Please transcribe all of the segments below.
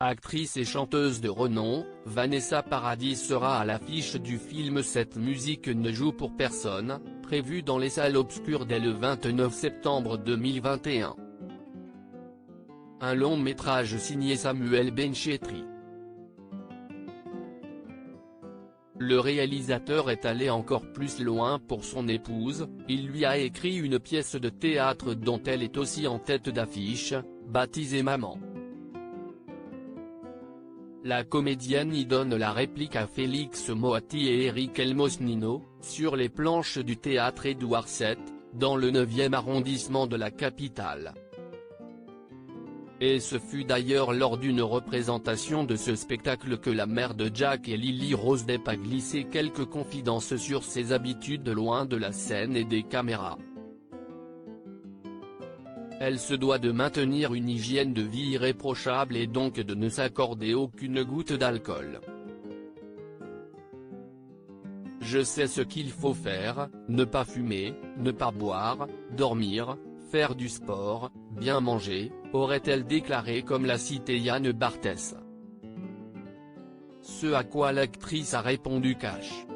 Actrice et chanteuse de renom, Vanessa Paradis sera à l'affiche du film Cette musique ne joue pour personne, prévu dans les salles obscures dès le 29 septembre 2021. Un long métrage signé Samuel Benchetri. Le réalisateur est allé encore plus loin pour son épouse, il lui a écrit une pièce de théâtre dont elle est aussi en tête d'affiche, baptisée Maman. La comédienne y donne la réplique à Félix Moati et Eric Elmosnino, sur les planches du théâtre Édouard VII, dans le 9e arrondissement de la capitale. Et ce fut d'ailleurs lors d'une représentation de ce spectacle que la mère de Jack et Lily Rose Depp a glissé quelques confidences sur ses habitudes loin de la scène et des caméras. Elle se doit de maintenir une hygiène de vie irréprochable et donc de ne s'accorder aucune goutte d'alcool. Je sais ce qu'il faut faire, ne pas fumer, ne pas boire, dormir, faire du sport, bien manger, aurait-elle déclaré comme l'a cité Yann Barthès. Ce à quoi l'actrice a répondu cash.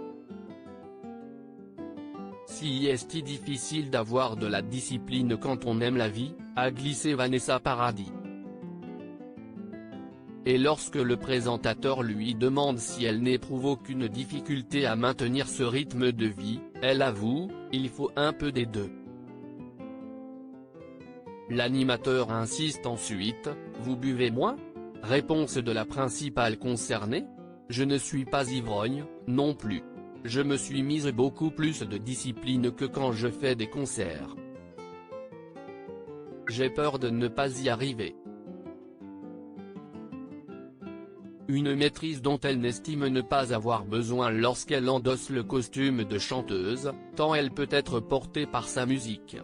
Si est-il difficile d'avoir de la discipline quand on aime la vie, a glissé Vanessa Paradis. Et lorsque le présentateur lui demande si elle n'éprouve aucune difficulté à maintenir ce rythme de vie, elle avoue, il faut un peu des deux. L'animateur insiste ensuite, vous buvez moins ? Réponse de la principale concernée. Je ne suis pas ivrogne, non plus. Je me suis mise beaucoup plus de discipline que quand je fais des concerts. J'ai peur de ne pas y arriver. Une maîtrise dont elle n'estime ne pas avoir besoin lorsqu'elle endosse le costume de chanteuse, tant elle peut être portée par sa musique.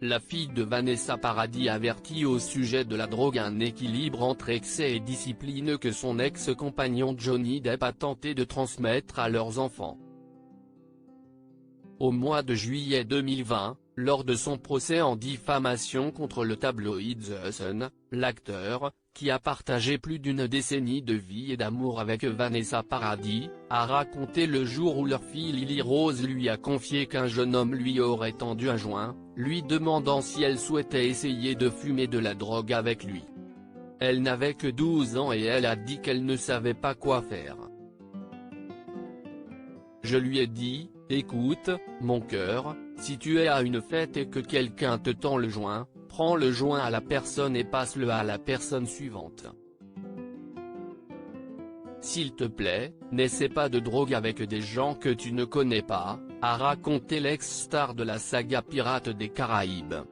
La fille de Vanessa Paradis avertit au sujet de la drogue un équilibre entre excès et discipline que son ex-compagnon Johnny Depp a tenté de transmettre à leurs enfants. Au mois de juillet 2020, lors de son procès en diffamation contre le tabloïd The Sun, l'acteur, qui a partagé plus d'une décennie de vie et d'amour avec Vanessa Paradis, a raconté le jour où leur fille Lily Rose lui a confié qu'un jeune homme lui aurait tendu un joint, lui demandant si elle souhaitait essayer de fumer de la drogue avec lui. Elle n'avait que 12 ans et elle a dit qu'elle ne savait pas quoi faire. Je lui ai dit, écoute, mon cœur, si tu es à une fête et que quelqu'un te tend le joint, prends le joint à la personne et passe-le à la personne suivante. S'il te plaît, n'essaie pas de drogue avec des gens que tu ne connais pas, a raconté l'ex-star de la saga Pirates des Caraïbes.